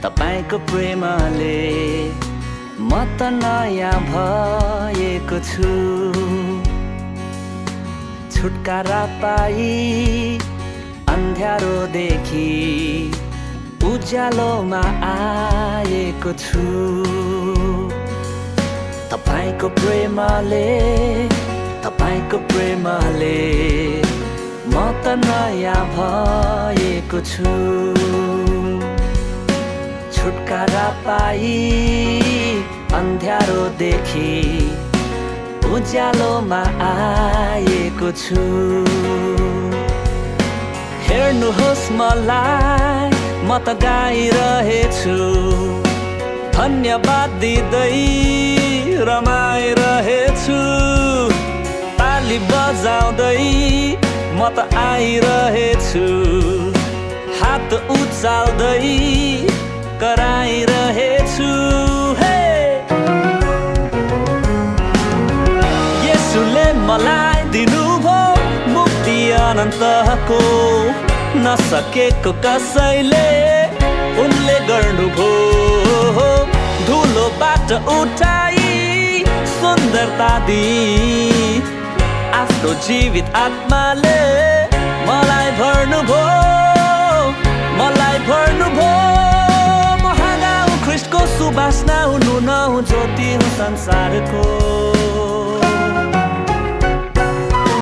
तपाईको प्रेमले म त नयाँ भएको छु। छुटकारा पाई अन्ध्यारोदेखि उज्यालोमा आएको छु। तपाईको प्रेमले म त नयाँ भएको छु। छुटकारा पाई अन्ध्यारोदेखि उज्यालोमा आएको छु। हेर्नुहोस् मलाई, म त गाइरहेछु, धन्यवाद दिँदै रमाइरहेछु। ताली बजाउँदै म त आइरहेछु, हात उचाल्दै कराइरहेछु। येशूले मलाई दिनुभयो मुक्ति अनन्तको, नसकेको कसैले उनले गर्नुभयो। धुलोबाट उठाई सुन्दरता दिई आफ्नो जीवित आत्माले मलाई भर्नुभयो। महागाउँ ख्रिस्टको सुबास नहुनु ज्योति हो संसारको।